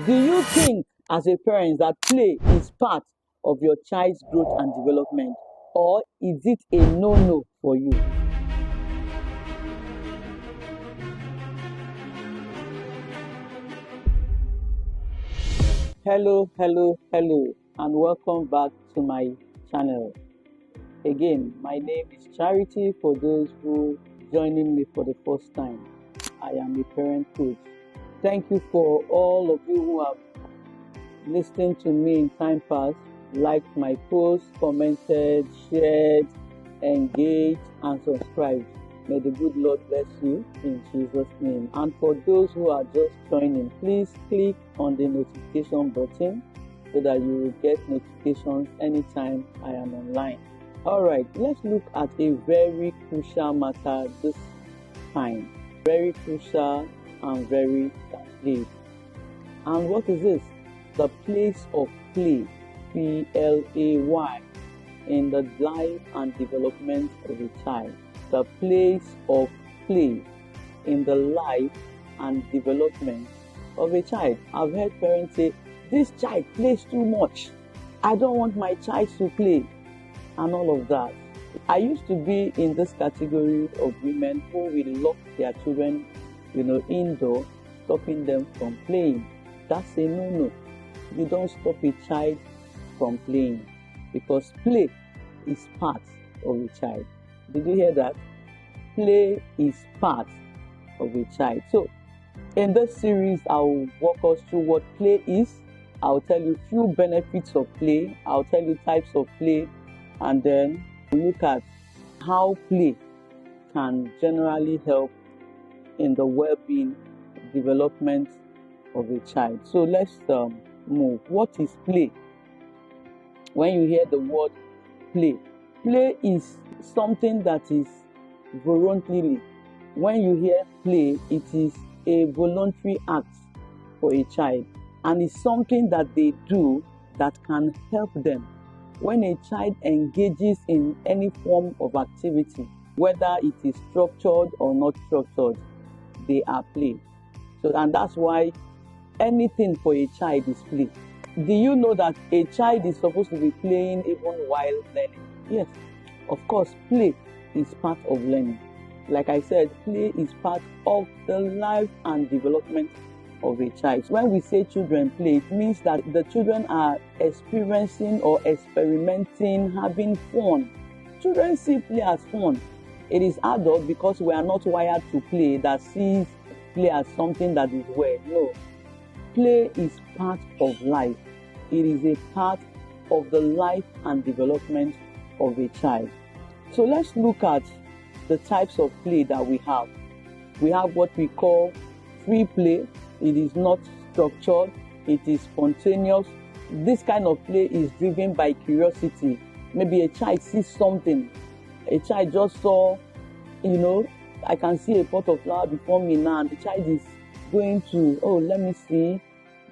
Do you think, as a parent, that play is part of your child's growth and development, or is it a no-no for you? Hello, and welcome back to my channel. Again, my name is Charity. For those who joining me for the first time, I am a parent coach. Thank you for all of you who have listened to me in time past, liked my posts, commented, shared, engaged, and subscribed. May the good Lord bless you in Jesus' name. And for those who are just joining, please click on the notification button so that you will get notifications anytime I am online. Alright, let's look at a very crucial matter this time. Very crucial and very deep. And what is this? The place of play, P-L-A-Y, in the life and development of a child. The place of play in the life and development of a child. I've heard parents say, this child plays too much. I don't want my child to play, and all of that. I used to be in this category of women who will lock their children, indoor, stopping them from playing. That's a no-no. You don't stop a child from playing, because play is part of a child. Did you hear that? Play is part of a child. So in this series, I'll walk us through what play is. I'll tell you few benefits of play. I'll tell you types of play, and then look at how play can generally help in the well-being development of a child. So let's move. What is play? When you hear the word play is something that is voluntarily. When you hear play, it is a voluntary act for a child, and it's something that they do that can help them. When a child engages in any form of activity, whether it is structured or not structured, they are play. And that's why anything for a child is play. Do you know that a child is supposed to be playing even while learning? Yes, of course, play is part of learning. Like I said, play is part of the life and development of a child. When we say children play, it means that the children are experiencing or experimenting, having fun. Children see play as fun. It is adult, because we are not wired to play, that sees play as something that is weird. No. Play is part of life. It is a part of the life and development of a child. So let's look at the types of play that we have. We have what we call free play. It is not structured. It is spontaneous. This kind of play is driven by curiosity. Maybe a child sees something. A child just saw, I can see a pot of flower before me now, and the child is going to, let me see,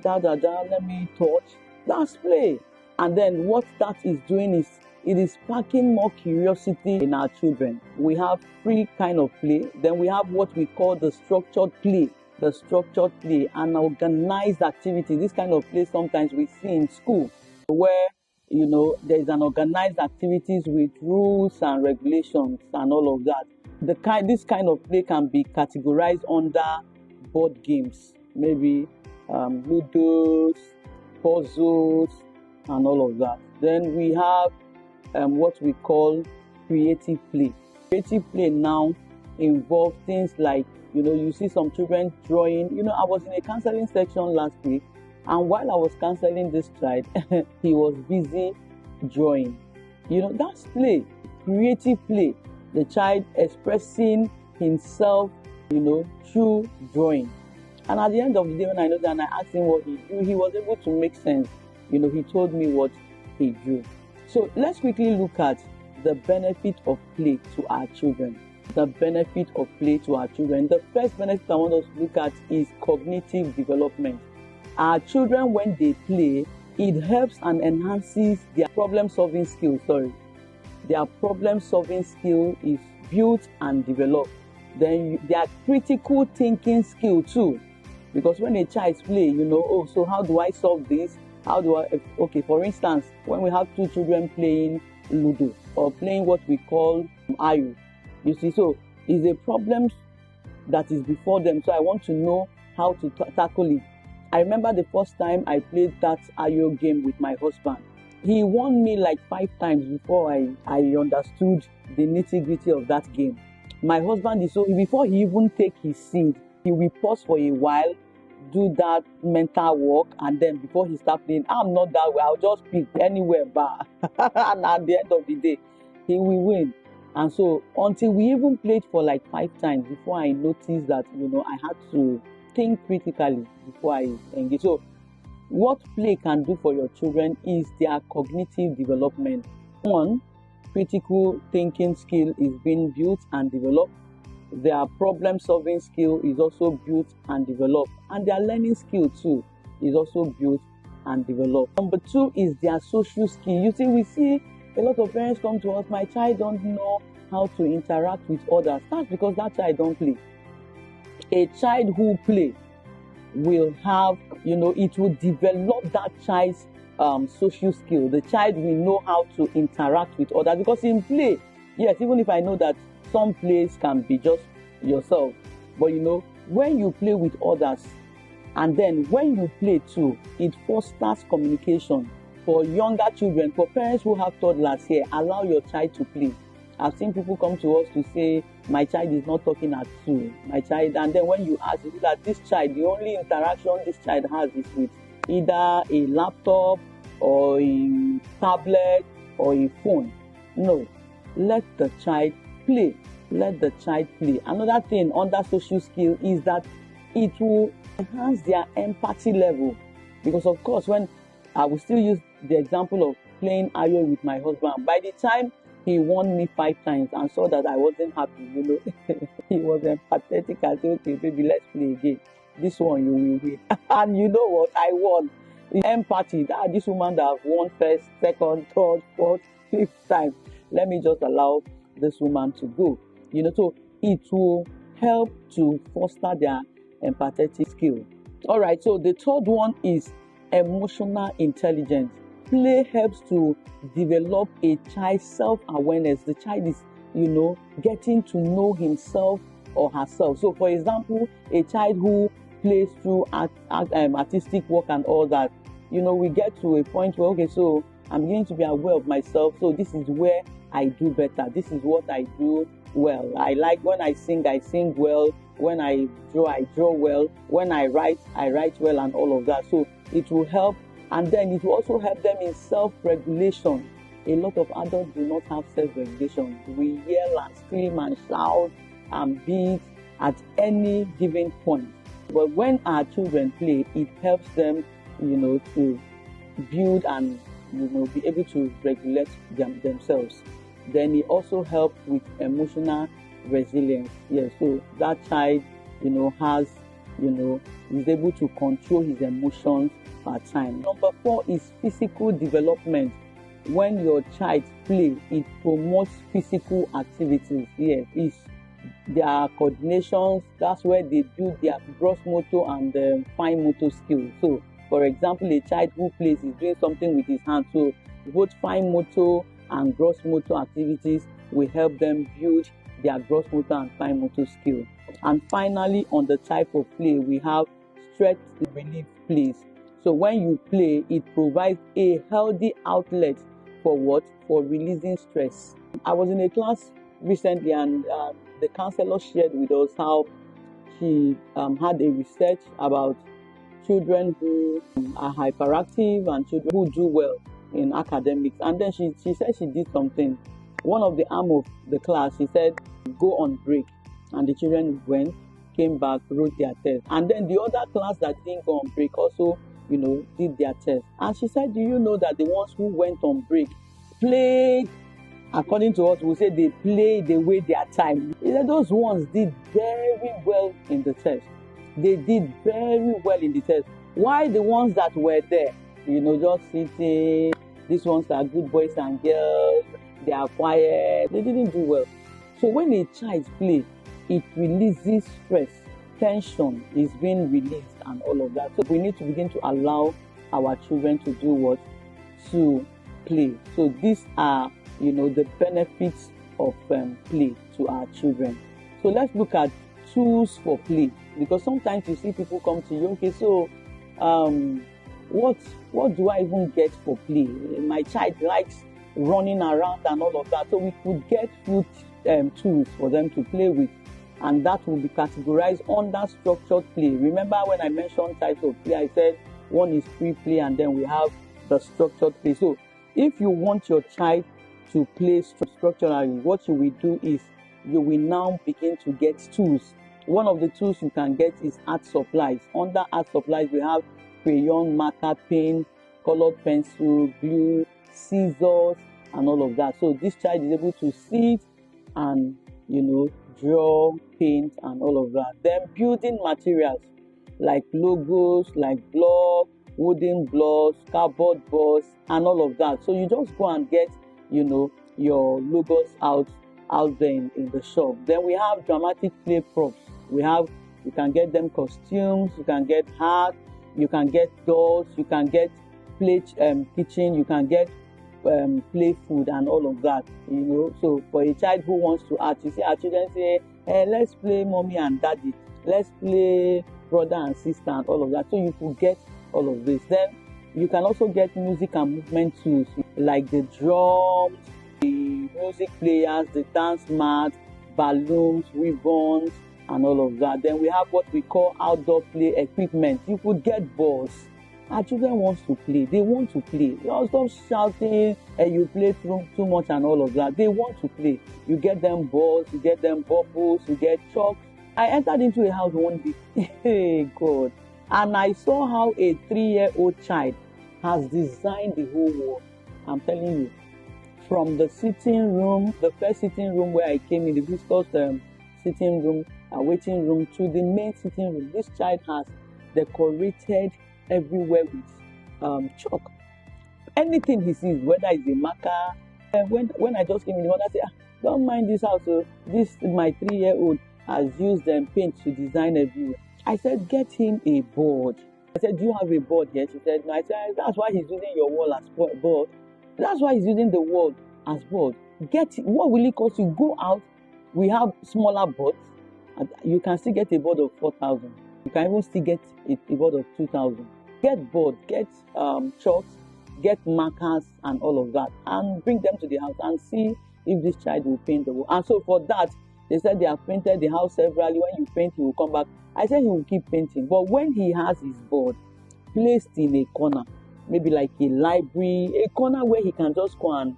let me touch. That's play. And then what that is doing is, it is sparking more curiosity in our children. We have free kind of play. Then we have what we call the structured play. The structured play, an organized activity. This kind of play sometimes we see in school, where there is an organized activities with rules and regulations and all of that. This kind of play can be categorized under board games, maybe ludos, puzzles, and all of that. Then we have what we call creative play. Creative play now involves things like, you see some children drawing. I was in a counseling section last week, and while I was counseling this child, he was busy drawing. That's play, creative play. The child expressing himself, through drawing. And at the end of the day, when I know that, and I asked him what he drew, he was able to make sense. He told me what he drew. So let's quickly look at the benefit of play to our children. The benefit of play to our children. The first benefit I want us to look at is cognitive development. Our children, when they play, it helps and enhances their problem-solving skill. Their problem-solving skill is built and developed. Then their critical thinking skill too Because when a child play, oh, so how do I solve this? How do I, okay, for instance, when we have two children playing Ludo or playing what we call Ayu, you see, so it's a problem that is before them. So I want to know how to tackle it. I remember the first time I played that Ayu game with my husband. He won me like 5 times before I understood the nitty-gritty of that game. My husband is so, before he even take his seat, he will pause for a while, do that mental work, and then before he start playing, I'm not that way, I'll just pick anywhere but and at the end of the day, he will win. And so until we even played for like 5 times before I noticed that, I had to think critically before I engage. So what play can do for your children is their cognitive development. One, critical thinking skill is being built and developed. Their problem-solving skill is also built and developed. And their learning skill too is also built and developed. Number 2 is their social skill. You see, we see a lot of parents come to us, my child don't know how to interact with others. That's because that child don't play. A child who play will have, it will develop that child's social skill. The child will know how to interact with others, because in play, yes, even if I know that some plays can be just yourself, but when you play with others, and then when you play too, it fosters communication. For younger children, for parents who have toddlers here, allow your child to play. I've seen people come to us to say, my child is not talking at school, my child, and then when you ask that this child, the only interaction this child has is with either a laptop or a tablet or a phone. No, let the child play. Let the child play. Another thing under social skill is that it will enhance their empathy level. Because of course, when I will still use the example of playing Ayo with my husband, by the time he won me 5 times and saw that I wasn't happy, he was empathetic and said, okay, baby, let's play again. This one you will win. And you know what? I won. Empathy. This woman that have won first, second, third, fourth, 5th time. Let me just allow this woman to go. So it will help to foster their empathetic skill. All right, so the third one is emotional intelligence. Play helps to develop a child's self-awareness. The child is, getting to know himself or herself. So, for example, a child who plays through artistic work and all that, we get to a point where, okay, so I'm beginning to be aware of myself. So this is where I do better. This is what I do well. I like when I sing well. When I draw well. When I write well, and all of that. So it will help. And then it will also help them in self-regulation. A lot of adults do not have self-regulation. We yell and scream and shout and beat at any given point. But when our children play, it helps them, to build and, be able to regulate themselves. Then it also helps with emotional resilience. Yes, so that child, has, is able to control his emotions per time. Number 4 is physical development. When your child play, it promotes physical activities. Yes, it's their coordinations. That's where they build their gross motor and fine motor skills. So, for example, a child who plays is doing something with his hand. So, both fine motor and gross motor activities will help them build their gross motor and fine motor skill. And finally, on the type of play, we have stress relief plays. So when you play, it provides a healthy outlet for what? For releasing stress. I was in a class recently, and the counselor shared with us how she had a research about children who are hyperactive and children who do well in academics. And then she said she did something. One of the arm of the class, she said, go on break. And the children went, came back, wrote their test. And then the other class that didn't go on break also, did their test. And she said, do you know that the ones who went on break played, according to us, we say they played away their time. Those ones did very well in the test. They did very well in the test. Why the ones that were there, just sitting, these ones are good boys and girls, they are quiet, they didn't do well. So when a child plays, it releases stress. tension is being released and all of that. So we need to begin to allow our children to do what? To play. So these are, the benefits of play to our children. So let's look at tools for play, because sometimes you see people come to you, okay, so what do I even get for play? My child likes running around and all of that. So we could get few tools for them to play with, and that will be categorized under structured play. Remember when I mentioned types of play, I said one is free play and then we have the structured play. So if you want your child to play structurally, what you will do is you will now begin to get tools. One of the tools you can get is art supplies. Under art supplies, we have crayon, marker, pen, colored pencil, glue, scissors, and all of that. So this child is able to sit and, draw, paint, and all of that. Then building materials like logos, like blocks, wooden blocks, cardboard boards, and all of that. So you just go and get, your logos out there in the shop. Then we have dramatic play props. You can get them costumes, you can get hats, you can get dolls, you can get plate kitchen, you can get play food and all of that. So for a child who wants to act, you see our children say, hey, let's play mommy and daddy, let's play brother and sister and all of that. So you could get all of this. Then you can also get music and movement tools like the drums, the music players, the dance mat, balloons, ribbons, and all of that. Then we have what we call outdoor play equipment. You could get balls. Our children want to play. They want to play. You stop shouting and you play too much and all of that. They want to play. You get them balls, you get them bubbles, you get chalk. I entered into a house one day. Hey God. And I saw how a 3-year-old child has designed the whole wall. I'm telling you. From the sitting room, the first sitting room where I came in, the visitors sitting room, waiting room, to the main sitting room, this child has decorated everywhere with chalk. Anything he sees, whether it's a marker. When I just came in, the mother said, don't mind this house. So this, my 3-year-old has used paint to design everywhere. I said, get him a board. I said, do you have a board here? She said, no. I said, that's why he's using your wall as board. That's why he's using the wall as board. What will it cost you? Go out. We have smaller boards. You can still get a board of 4,000. You can even still get a board of 2,000. Get board, get chalks, get markers and all of that, and bring them to the house and see if this child will paint the wall. And so for that, they said they have painted the house severally. When you paint, he will come back. I said he will keep painting. But when he has his board placed in a corner, maybe like a library, a corner where he can just go and,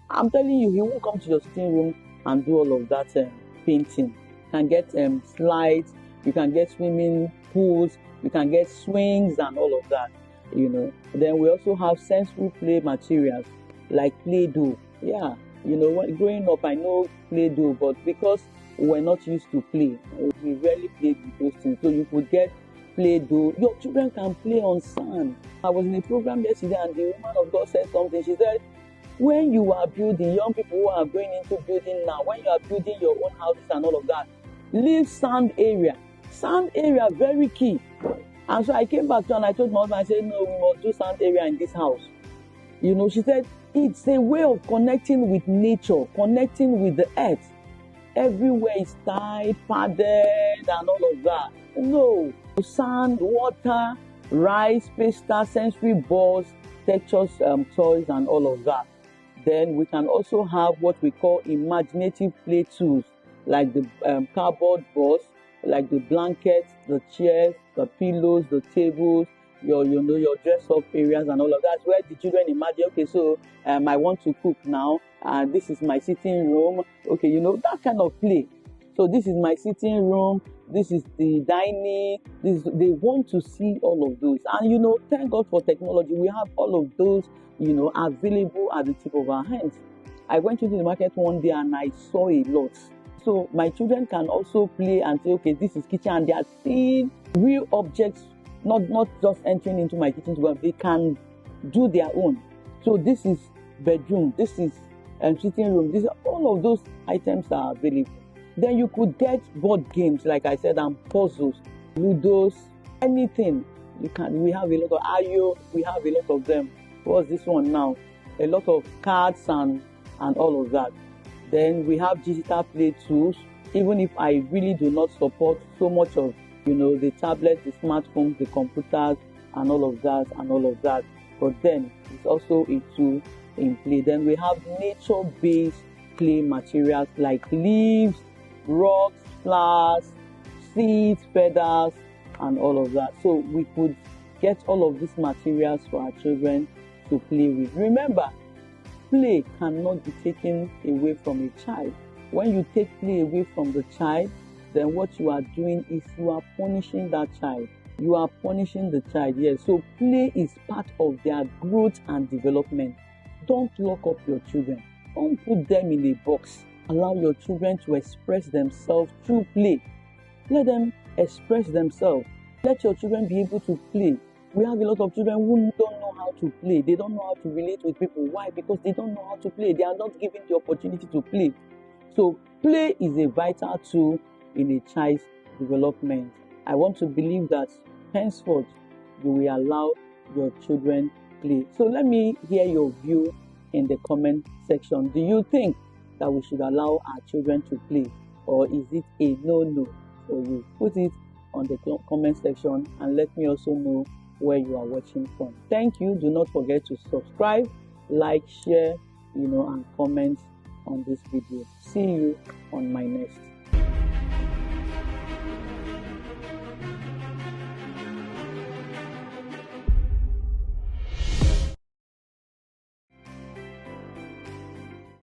I'm telling you, he won't come to your sitting room and do all of that painting. You can get slides, you can get swimming pools, you can get swings and all of that, Then we also have sensory play materials like Play-Doh. Yeah, when growing up, I know Play-Doh, but because we're not used to play, we rarely played with those things. So you could get Play-Doh. Your children can play on sand. I was in a program yesterday and the woman of God said something. She said, when you are building, young people who are going into building now, when you are building your own houses and all of that, leave sand area. Sand area, very key. And so I came back to her and I told my husband, I said, no, we must do sand area in this house. She said, it's a way of connecting with nature, connecting with the earth. Everywhere is tied, padded, and all of that. No. Sand, water, rice, pasta, sensory balls, textures, toys, and all of that. Then we can also have what we call imaginative play tools, like the cardboard boards, like the blankets, the chairs, the pillows, the tables, your dress-up areas and all of that. Where the children imagine, okay, so I want to cook now, and this is my sitting room. Okay, that kind of play. So this is my sitting room. This is the dining. They want to see all of those. And thank God for technology. We have all of those, available at the tip of our hands. I went into the market one day and I saw a lot. So my children can also play and say, okay, this is kitchen, and they are seeing real objects, not just entering into my kitchen to go. They can do their own. So this is bedroom, this is sitting room. All of those items are available. Then you could get board games, like I said, and puzzles, ludos, anything. We have a lot of Ayo, we have a lot of them. What's this one now? A lot of cards and all of that. Then we have digital play tools, even if I really do not support so much of, the tablets, the smartphones, the computers, and all of that. But then it's also a tool in play. Then we have nature-based play materials like leaves, rocks, flowers, seeds, feathers, and all of that. So we could get all of these materials for our children to play with. Remember, play cannot be taken away from a child. When you take play away from the child, then what you are doing is you are punishing that child. You are punishing the child, yes. So play is part of their growth and development. Don't lock up your children. Don't put them in a box. Allow your children to express themselves through play. Let them express themselves. Let your children be able to play. We have a lot of children who don't know how to play. They don't know how to relate with people. Why? Because they don't know how to play. They are not given the opportunity to play. So play is a vital tool in a child's development. I want to believe that henceforth you will allow your children play. So let me hear your view in the comment section. Do you think that we should allow our children to play, or is it a no for you? Put it on the comment section and let me also know where you are watching from. Thank you. Do not forget to subscribe, like, share, and comment on this video. See you on my next.